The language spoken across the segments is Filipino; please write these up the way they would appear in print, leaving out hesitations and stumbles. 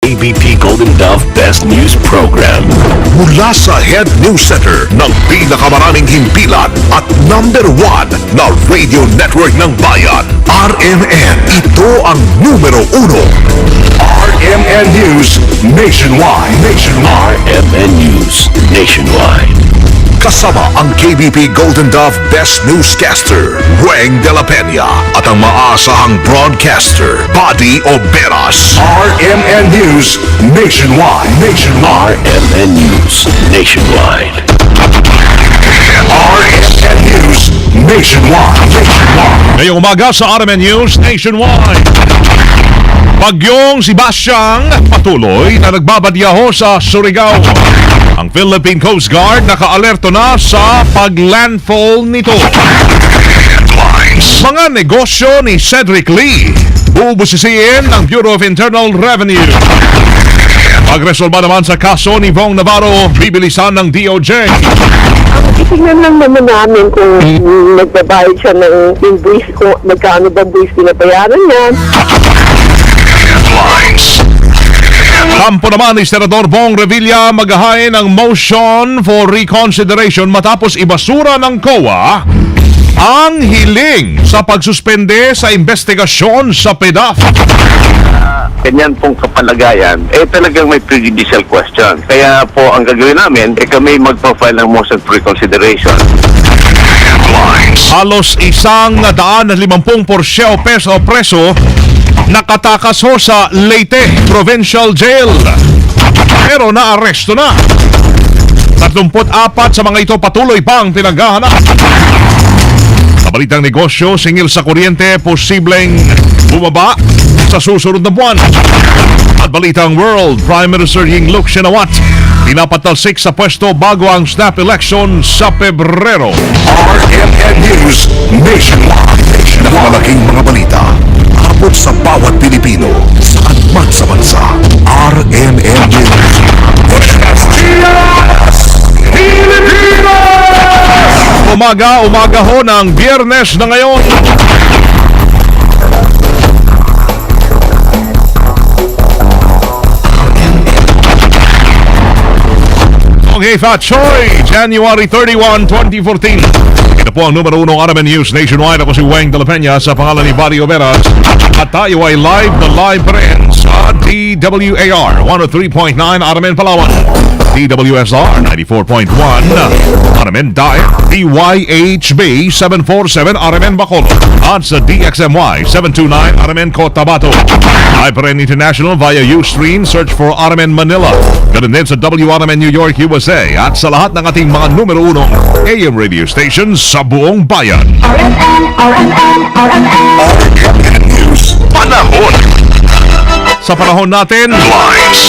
ABP Golden Dove Best News Program. Mula sa Head News Center ng pinakamaraming himpilan at number 1 na radio network ng bayan, RMN. Ito ang numero 1. RMN News Nationwide. RMN News Nationwide. Kasama ang KBP Golden Dove Best Newscaster, Weng de la Peña, at ang maasahang broadcaster, Buddy Oberas. RMN News Nationwide. RMN News Nationwide. RMN News Nationwide. Ngayong umaga sa RMN News Nationwide. Bagyong Sebastian patuloy na nagbabadyaho sa Surigao. Ang Philippine Coast Guard nakaalerto na sa paglandfall nito. Mga negosyo ni Cedric Lee, bubusisiin ng Bureau of Internal Revenue. Pagresolba naman sa kaso ni Vong Navarro, bibilisan ng DOJ. Titignan lang naman namin kung nagbabayad siya ng invoice, kung magkano ba buwis pinabayaran niya. Kampo naman ni Senador Bong Revilla maghahain ng motion for reconsideration matapos ibasura ng COA ang hiling sa pagsuspende sa investigasyon sa PDAF. Ganyan pong kapalagayan, talagang may prejudicial question. Kaya po ang gagawin namin, kami magpo-file ng motion for reconsideration. Halos 150 peso preso nakatakas ho sa Leyte Provincial Jail. Pero naaresto na. 34 sa mga ito patuloy pang pinaghahanap. Sa balitang negosyo, singil sa kuryente, posibleng bumaba sa susunod na buwan. At balitang world, Prime Minister Yingluck Shinawatra pinapatalsik sa pwesto bago ang snap election sa Pebrero. RMN News Nationwide. Malaking mga balita, abot sa bawat Pilipino, saan man sa bansa. RMN News. Umaga ho ng Biyernes na ngayon. Okay, Fat Choy, January 31, 2014. Ito po ang numero 1 RMN News Nationwide. Ako si Weng de la Peña sa pangalan ni Buddy Oberas. At tayo ay live na live pa rin sa DWAR 103.9 RMN Palawan, DWSR 94.1 RMN Daet, DYHB 747 RMN Bacolod, at sa DXMY 729 RMN Cotabato. Live pa rin international via Ustream, search for RMN Manila. Ganun din sa WRMN New York, USA, at sa lahat ng ating mga numero 1 AM radio stations sa buong bayan. RMN News. Panahon. Sa panahon natin,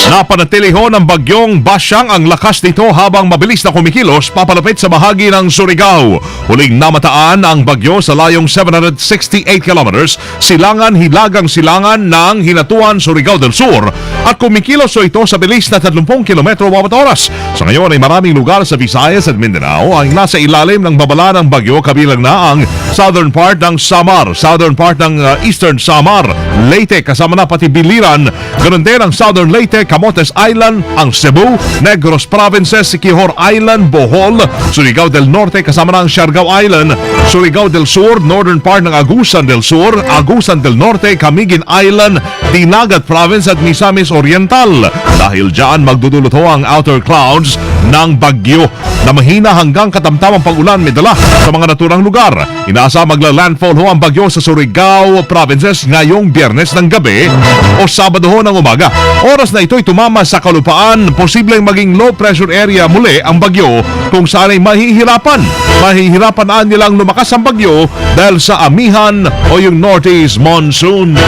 napanatili ho ng bagyong Basyang ang lakas nito habang mabilis na kumikilos papalapit sa bahagi ng Surigao. Huling namataan ang bagyo sa layong 768 kilometers, silangan-hilagang silangan ng Hinatuan, Surigao del Sur, at kumikilos ito sa bilis na 30 kilometro bawat oras. Sa ngayon ay maraming lugar sa Visayas at Mindanao ang nasa ilalim ng babala ng bagyo, kabilang na ang southern part ng Samar, southern part ng eastern Samar, Leyte, kasama na pati Biliran. Ganon din ang Southern Leyte, Camotes Island, ang Cebu, Negros Provinces, Siquijor Island, Bohol, Surigao del Norte, kasama na ang Siargao Island, Surigao del Sur, northern part ng Agusan del Sur, Agusan del Norte, Camiguin Island, Dinagat Province at Misamis Oriental. Dahil dyan magdudulot ho ang outer clouds ng bagyo na mahina hanggang katamtamang pag-ulan may dala sa mga naturang lugar. Inaasa magla-landfall ho ang bagyo sa Surigao Provinces ngayong Biyernes ng gabi o Sabado ho ng umaga. Oras na ito'y tumama sa kalupaan, posibleng maging low pressure area muli ang bagyo kung saan ay mahihirapan nilang lumakas ang bagyo dahil sa amihan o yung northeast monsoon.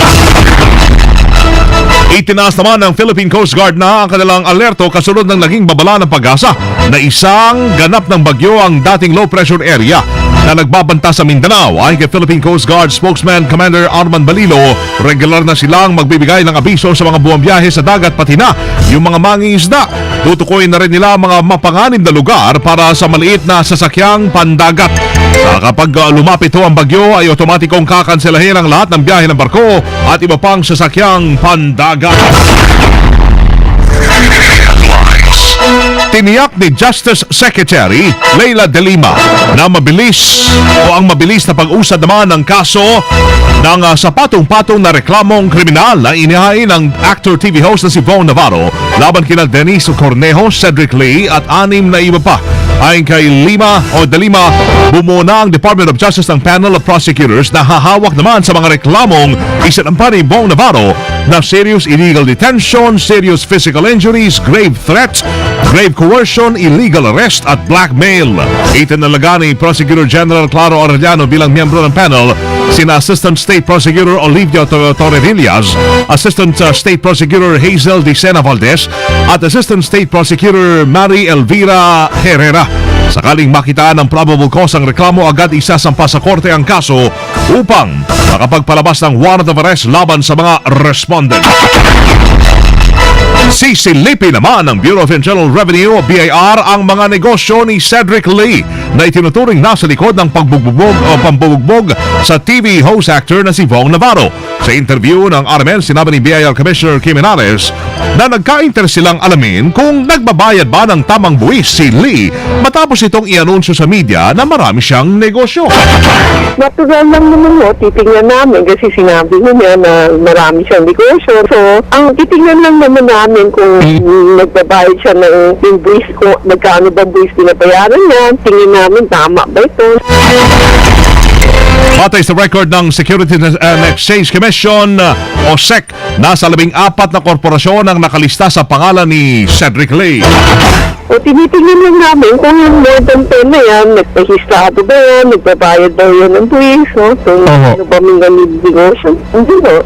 Itinaas naman ng Philippine Coast Guard na ang kanilang alerto kasunod ng naging babala ng Pag-asa na isang ganap ng bagyo ang dating low pressure area na nagbabanta sa Mindanao. Ayon kay Philippine Coast Guard spokesman Commander Arman Balilo, regular na silang magbibigay ng abiso sa mga buwambiyahe sa dagat pati na yung mga mangingisda. Tutukoy na rin nila mga mapanganib na lugar para sa maliit na sasakyang pandagat. Kapag lumapit ho ang bagyo ay otomatikong kakanselahin ang lahat ng biyahe ng barko at iba pang sasakyang pandagat. Tiniyak ni Justice Secretary Leila De Lima na mabilis o ang mabilis na pag-usad naman ng kaso ng sa patong-patong na reklamong kriminal na inihain ng actor TV host na si Von Navarro laban kina Denise Cornejo, Cedric Lee at 6 na iba pa. Ayon kay Lima o De Lima, bumuo na ang Department of Justice ng panel of prosecutors na hahawak naman sa mga reklamong isinampa ni Von Navarro na serious illegal detention, serious physical injuries, grave threats, grave coercion, illegal arrest at blackmail. Itinalaga ni Prosecutor General Claro Arellano bilang miyembro ng panel sina Assistant State Prosecutor Olivia Torrevillas, Assistant State Prosecutor Hazel De Sena Valdez at Assistant State Prosecutor Mary Elvira Herrera. Sakaling makita ng probable cause ang reklamo, agad isasampa sa korte ang kaso upang makapagpalabas ng warrant of arrest laban sa mga respondent. Sisilipin naman ng Bureau of Internal Revenue o BIR ang mga negosyo ni Cedric Lee na itinuturing nasa likod ng pambubugbog sa TV host actor na si Von Navarro. Sa interview ng RMN, sinabi ni BIR Commissioner Kim Menales na nagka-inter silang alamin kung nagbabayad ba ng tamang buwis si Lee matapos itong i-anunsyo sa media na marami siyang negosyo. Natural lang naman ho, titingnan namin kasi sinabi mo niya na marami siyang negosyo. So, ang titingnan lang naman namin kung nagbabayad siya ng yung buwis, kung magkano ba buwis pinabayaran niya, tingin namin tama ba ito. Batay sa record ng Securities and Exchange Commission o SEC, nasa 14 na korporasyon ang nakalista sa pangalan ni Cedric Lee. O tinitingnan lang namin kung yung more than 10 na yan, nagpahistado ba yan, nagbabayad ba yan ng buwis, no? Kung ano ba mga negosyo, hindi no?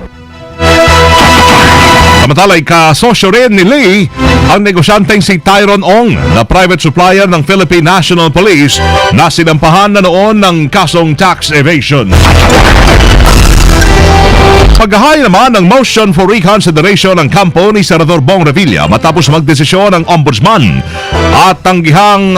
Samantala, kasosyo rin ni Lee ang negosyanteng si Tyron Ong na private supplier ng Philippine National Police na sinampahan na noon ng kasong tax evasion. Paghahay naman ng motion for reconsideration ng kampo ni Senador Bong Revilla matapos magdesisyon ng ombudsman at tanggihan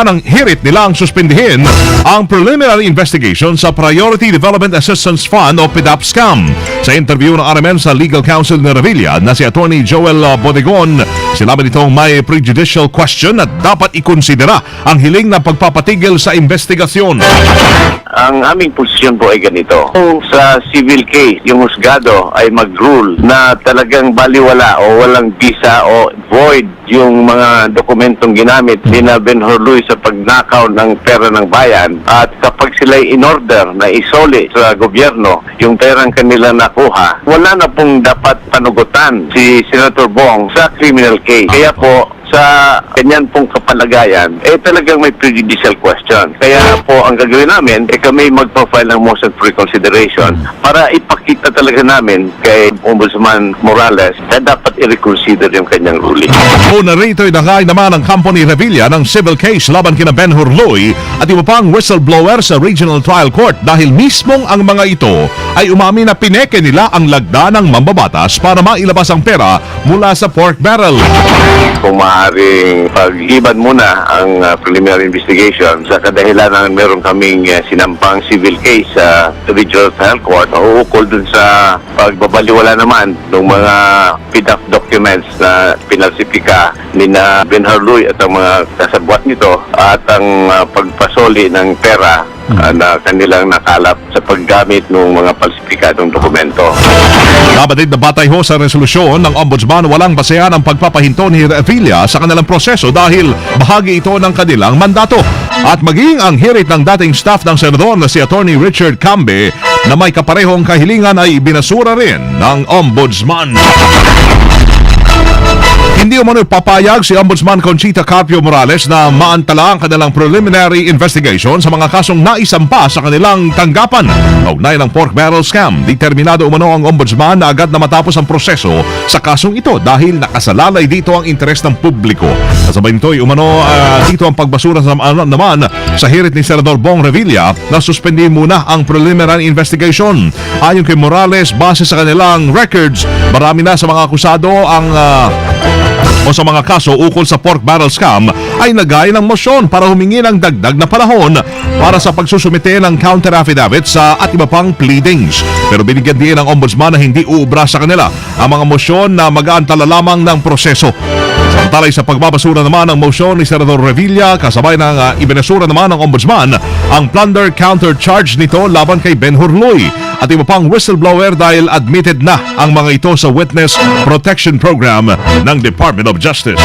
ng hirit nilang suspindihin ang preliminary investigation sa Priority Development Assistance Fund o PDAP scam. Sa interview ng RMN sa legal counsel ni Revilla na si Attorney Joel Bodegon, sinabi nitong may prejudicial question at dapat ikonsidera ang hiling na pagpapatigil sa investigasyon. Ang aming posisyon po ay ganito. Kung sa civil case, yung husgado ay mag-rule na talagang baliwala o walang visa o void yung mga dokumentong ginamit ni Ben Horluy sa pagnakaw ng pera ng bayan, at kapag sila'y in-order na isoli sa gobyerno yung perang kanila nakuha, wala na pong dapat panugutan si Senator Bong sa criminal case. Kaya po, sa ganyan pong kapalagayan, talagang may prejudicial question. Kaya po, ang gagawin namin, kami mag-profile ng motion for reconsideration para ipakita talaga namin kay Ombudsman Morales na dapat i-reconsider yung kanyang ruling. Una rito, inangay naman ang kampo ni Revilla ng civil case laban kina Ben Horluy at iba pang whistleblower sa Regional Trial Court dahil mismong ang mga ito ay umami na pineke nila ang lagda ng mambabatas para mailabas ang pera mula sa pork barrel. Kung maaaring pag-iban muna ang preliminary investigation sa kadahilanan meron kaming sinampang civil case sa Regional Trial Court, uukol dun sa pagbabaliwala naman ng mga PDAP documents na pinalsipika ni na Ben Horluy at ang mga kasabwat nito at ang pagpasoli ng pera na kanilang nakalap sa paggamit ng mga palsipikadong dokumento. Nabatid na batay ho sa resolusyon ng Ombudsman, walang basehan ang pagpapahinto ni Revilla sa kanilang proseso dahil bahagi ito ng kanilang mandato. At maging ang hirit ng dating staff ng senador na si Attorney Richard Cambe na may kaparehong kahilingan ay binasura rin ng Ombudsman. Hindi umano papayag si Ombudsman Conchita Carpio Morales na maantala ang kanilang preliminary investigation sa mga kasong naisampa sa kanilang tanggapan. Kaugnay ng pork barrel scam, determinado umano ang Ombudsman na agad na matapos ang proseso sa kasong ito dahil nakasalalay dito ang interes ng publiko. Kasabay nito umano dito ang pagbasura naman sa hirit ni Senador Bong Revilla na suspendin muna ang preliminary investigation. Ayon kay Morales, base sa kanilang records, marami na sa mga akusado o sa mga kaso ukol sa pork barrel scam ay nagay ng motion para humingi ng dagdag na panahon para sa pagsusumite ng counter affidavit sa at iba pang pleadings. Pero binigyan din ng Ombudsman na hindi uubra sa kanila ang mga motion na mag-aantala lamang ng proseso. Katalay sa pagbabasura naman ng motion ni Senador Revilla, kasabay ng ibinasura naman ng Ombudsman ang plunder counter charge nito laban kay Ben Hurloy at iba pang whistleblower dahil admitted na ang mga ito sa Witness Protection Program ng Department of Justice.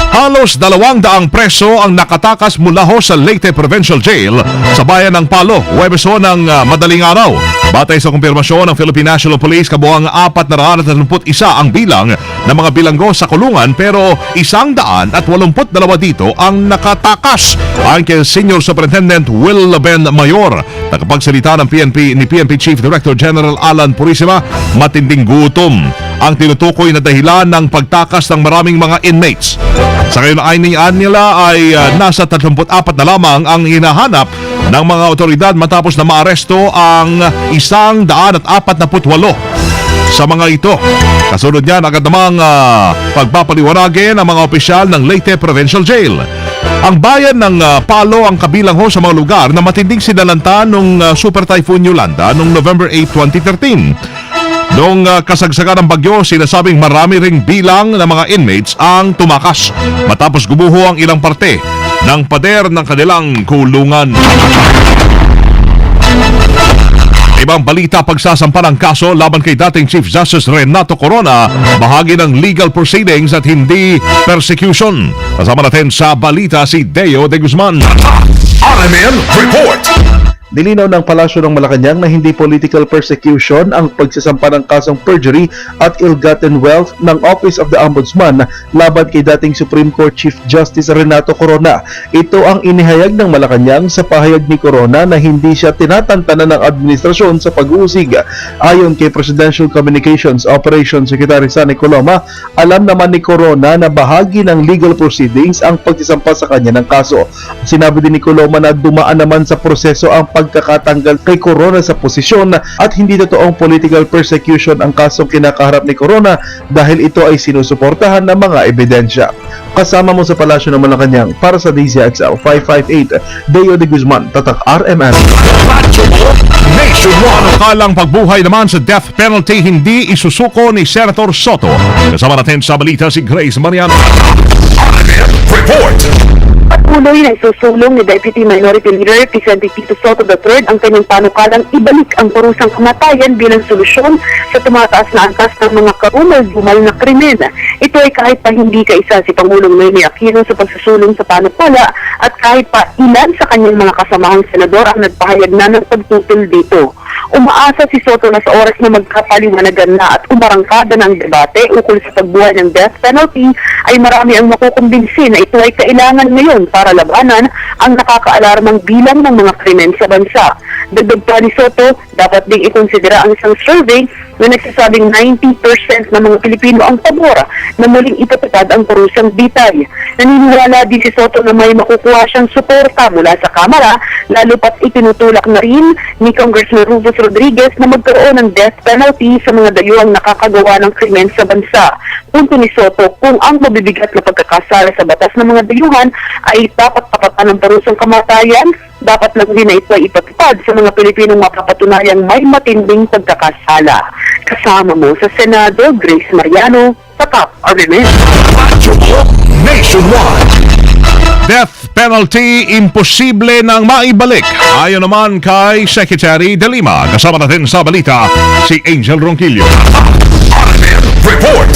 Halos 200 preso ang nakatakas mula ho sa Leyte Provincial Jail sa bayan ng Palo, Huwebes ng madaling araw. Batay sa kumpirmasyon ng Philippine National Police, kabuang 431 ang bilang ng mga bilanggo sa kulungan pero 182 dito ang nakatakas. Ayon kay Senior Superintendent Will Ben Mayor, nakapagsalita ng PNP Chief Director General Alan Purisima, matinding gutom ang tinutukoy na dahilan ng pagtakas ng maraming mga inmates. Sa ngayon ay nila ay nasa 34 na lamang ang hinahanap ng mga otoridad matapos na maaresto ang 148 sa mga ito. Kasunod niyan agad namang pagpapaliwanagin ng mga opisyal ng Leyte Provincial Jail. Ang bayan ng Palo ang kabilang ho sa mga lugar na matinding sinalanta nung Super Typhoon Yolanda noong November 8, 2013. Noong kasagsagan ng bagyo, sinasabing marami ring bilang ng mga inmates ang tumakas matapos gumuho ang ilang parte ng pader ng kanilang kulungan. Ibang balita, pagsasampa ng kaso laban kay dating Chief Justice Renato Corona, bahagi ng legal proceedings at hindi persecution. Kasama natin sa balita si Deo de Guzman. RMN Report! Nilinaw ng Palasyo ng Malacanang na hindi political persecution ang pagsasampa ng kasong perjury at ill-gotten wealth ng Office of the Ombudsman laban kay dating Supreme Court Chief Justice Renato Corona. Ito ang inihayag ng Malacanang sa pahayag ni Corona na hindi siya tinatantanan ng administrasyon sa pag-uusig. Ayon kay Presidential Communications Operations Secretary Sunny Coloma, alam naman ni Corona na bahagi ng legal proceedings ang pagsasampa sa kanya ng kaso. Sinabi din ni Coloma na dumaan naman sa proseso ang pagkakatanggal kay Corona sa posisyon at hindi totoong political persecution ang kasong kinakaharap ni Corona dahil ito ay sinusuportahan ng mga ebidensya. Kasama mo sa Palasyo ng Malacanang para sa DZXL 558, Deo de Guzman, Tatak RMN. Kalang pagbuhay naman sa death penalty hindi isusuko ni Senator Soto. Kasama natin sa balita si Grace Mariano. RMN Report! Patuloy na isusulong ni Deputy Minority Leader Vicente Tito Soto III ang kanyang panukalang ibalik ang parusang kamatayan bilang solusyon sa tumataas na antas ng mga kaumal-dumal na krimen. Ito ay kahit pa hindi kaisa si Pangulong Noynoy Aquino sa pagsusulong sa panukala at kahit pa ilan sa kanyang mga kasamahang senador ang nagpahayag na ng pagtutul dito. Umaasa si Soto na sa oras na magkapaliwanagan na at umarangkada ng debate ukol sa pagbuhay ng death penalty ay marami ang makukumbinsi na ito ay kailangan ngayon para labanan ang nakakaalarmang bilang ng mga krimen sa bansa. Dagdag pa ni Soto, dapat ding ikonsidera ang isang survey na nagsasabing 90% ng mga Pilipino ang pabor na muling ipatupad ang parusang bitay. Naniniwala din si Soto na may makukuha siyang suporta mula sa Kamara, lalo pat itinutulak na rin ni Congressman Rufus Rodriguez na magkaroon ng death penalty sa mga dayuhang nakakagawa ng krimen sa bansa. Punto ni Soto, kung ang mabibigat na pagkakasala sa batas ng mga dayuhan ay dapat tapatan ng parusang kamatayan, dapat lang din na ito ay ipatupad sa mga Pilipinong mapapatunayang may matinding pagkakasala. Kasama mo sa Senado, Grace Mariano, Tatak RMN. Nationwide! Death penalty imposible nang maibalik. Ayon naman kay Secretary De Lima. Kasama natin sa balita si Angel Ronquillo. RMN Report!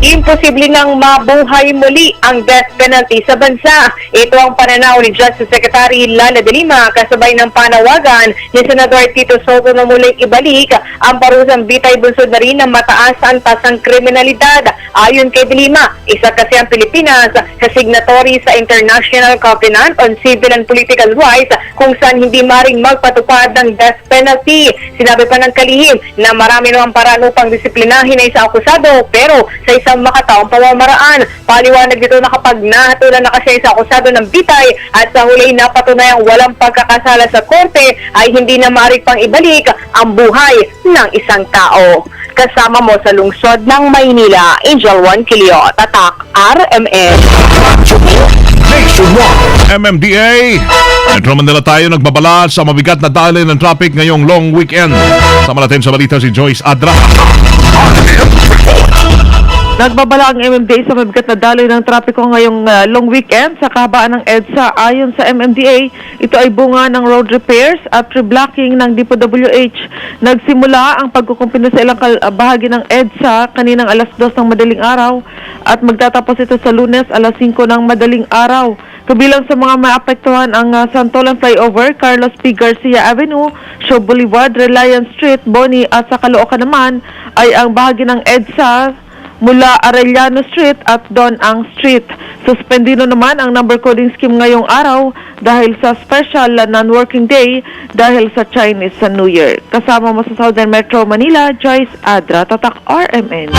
Imposible nang mabuhay muli ang death penalty sa bansa. Ito ang pananaw ni Justice Secretary Lana de Lima kasabay ng panawagan ni Senador Tito Soto na muling ibalik ang parusang bitay bunsod na rin ng mataas ang tasang kriminalidad. Ayon kay de Lima, isa kasi ang Pilipinas sa signatory sa International Covenant on Civil and Political Rights kung saan hindi maring magpatupad ng death penalty. Sinabi pa ng kalihim na marami namang paraan upang disiplinahin na isang akusado pero sa isang makataong pamamaraan. Paliwanag dito na kapag nahatulan na kasi sa akusado ng bitay at sa huli napatunayang walang pagkakasala sa korte ay hindi na maaari pang ibalik ang buhay ng isang tao. Kasama mo sa lungsod ng Maynila, Angel Ronquillo, Tatak RMN. MMDA. Metro Manila tayo nagbabala sa mabigat na daloy ng traffic ngayong long weekend. Sama natin sa balita si Joyce Adra. RMN Report! Nagbabala ang MMDA sa mabigat na daloy ng trapiko ngayong long weekend sa kahabaan ng EDSA. Ayon sa MMDA, ito ay bunga ng road repairs at reblocking ng DPWH. Nagsimula ang pagkukumpino sa ilang bahagi ng EDSA kaninang alas 2 ng madaling araw at magtatapos ito sa Lunes alas 5 ng madaling araw. Kabilang sa mga maapektuhan ang Santolan Flyover, Carlos P. Garcia Avenue, Shaw Boulevard, Reliance Street, Boni at sa Caloocan naman ay ang bahagi ng EDSA mula Arellano Street at Don Ang Street. Suspendido naman ang number coding scheme ngayong araw dahil sa special non-working day dahil sa Chinese New Year. Kasama mo sa Southern Metro Manila, Joyce Adra, Tatak RMN.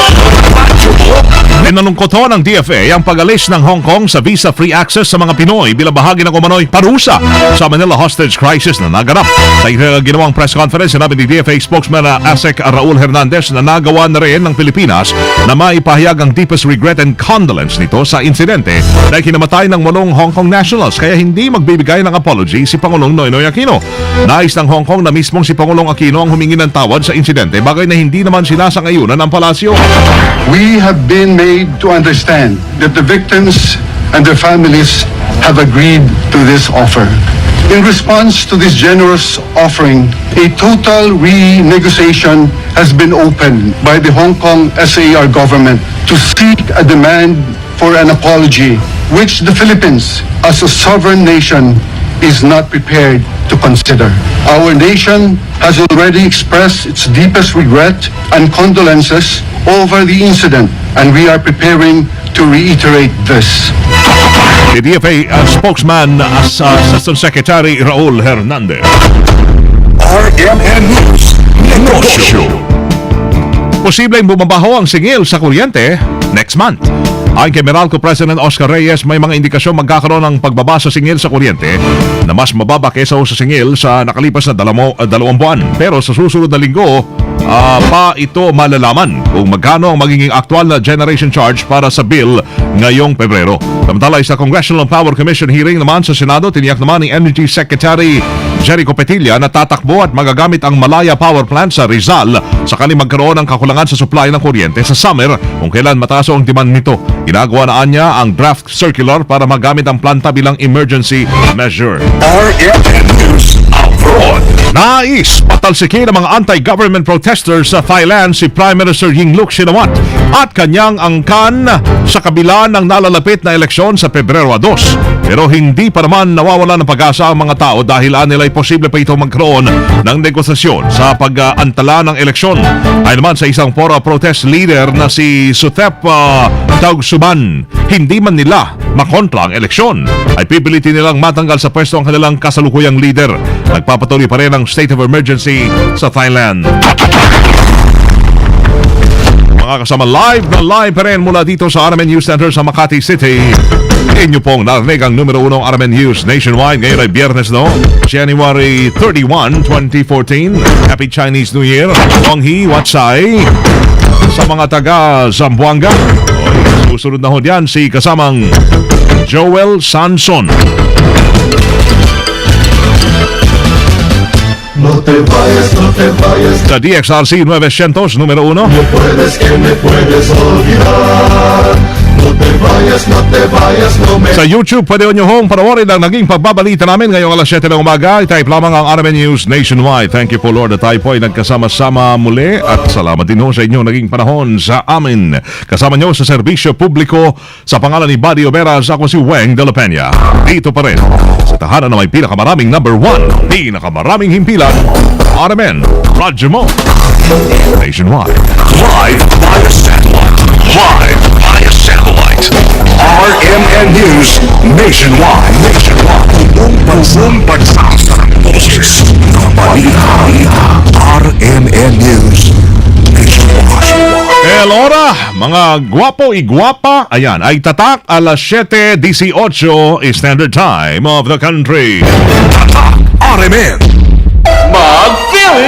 Pinanungkot ho ng DFA ang pag-alis ng Hong Kong sa visa-free access sa mga Pinoy bilang bahagi ng umano'y parusa sa Manila hostage crisis na naganap. Sa ginawang press conference, sinabi ni DFA spokesman ASEC Raul Hernandez na nagawa na rin ng Pilipinas na maipahayag ang deepest regret and condolence nito sa insidente na kinamatay ng 8 Hong Kong nationals, kaya hindi magbibigay ng apology si Pangulong Noynoy Aquino. Nais ng Hong Kong na mismong si Pangulong Aquino ang humingi ng tawad sa insidente, bagay na hindi naman sinasangayunan ng palasyo. We have been made to understand that the victims and their families have agreed to this offer. In response to this generous offering, a total renegotiation has been opened by the Hong Kong SAR government to seek a demand for an apology, which the Philippines, as a sovereign nation, is not prepared to consider. Our nation has already expressed its deepest regret and condolences over the incident, and we are preparing to reiterate this. The DFA spokesman Assistant Secretary Raul Hernandez. RMN News Negosyo. Posibleng bumabaho ang singil sa kuryente next month. Ayon kay Meralco President Oscar Reyes, may mga indikasyon magkakaroon ng pagbaba sa singil sa kuryente na mas mababa kaysa sa singil sa nakalipas na 2 buwan. Pero sa susunod na linggo, pa ito malalaman kung magkano ang magiging aktual na generation charge para sa bill ngayong Pebrero. Samantala, sa Congressional Power Commission hearing naman sa Senado, tiniyak naman ni Energy Secretary Jericho Petilla na tatakbo at magagamit ang Malaya Power Plant sa Rizal sakali magkaroon ng kakulangan sa supply ng kuryente sa summer kung kailan mataas ang demand nito. Ginagawa na niya ang draft circular para magamit ang planta bilang emergency measure. RMN News Abroad. Nais patalsikin ang mga anti-government protesters sa Thailand si Prime Minister Yingluck Shinawatra at kanyang angkan sa kabila ng nalalapit na eleksyon sa Pebrero 2. Pero hindi pa naman nawawala ng pag-asa ang mga tao dahil nila'y posible pa ito magkaroon ng negosasyon sa pag-antala ng eleksyon. Ay naman sa isang protest leader na si Suthep Thaugsuban, hindi man nila makontra ang eleksyon, ay pipilitin nilang matanggal sa pwesto ang kanilang kasalukuyang leader. Nagpapatuloy pa rin ang state of emergency sa Thailand. Mga kasama, live pa rin mula dito sa RMN News Center sa Makati City. Inyo pong narinig ang numero 1 RMN News nationwide. Ngayon ay Biyernes, January 31, 2014. Happy Chinese New Year. Wanghi, Watsai. Sa mga taga Zamboanga, susunod na ho diyan si kasamang Joel Sanson. No te vayas, no te vayas. Sa DXRC 900, numero 1. No puedes, que me puedes olvidar. No te vayas, no te vayas, no me... Sa YouTube, pwede nyo hong panoorin ang naging pagbabalita namin ngayong alas 7 ng umaga. I-type lamang ang RMN News Nationwide. Thank you po, Lord, at tayo po ay nagkasama-sama muli. At salamat din ho sa inyong naging panahon sa amin. Kasama nyo sa serbisyo publiko sa pangalan ni Buddy Oberas, ako si Weng de la Peña. Dito pa rin sa tahanan na may pinakamaraming number 1, pinakamaraming himpilan, RMN, Radyo Mo, Nationwide. Live via satellite. Live via satellite. RMN News Nationwide. Buong pagsasa ng boses ng balita. RMN News Nationwide. Elora, mga gwapo-igwapa, ayan, ay tatak alas 7:18 is standard time of the country. Tatak RMN.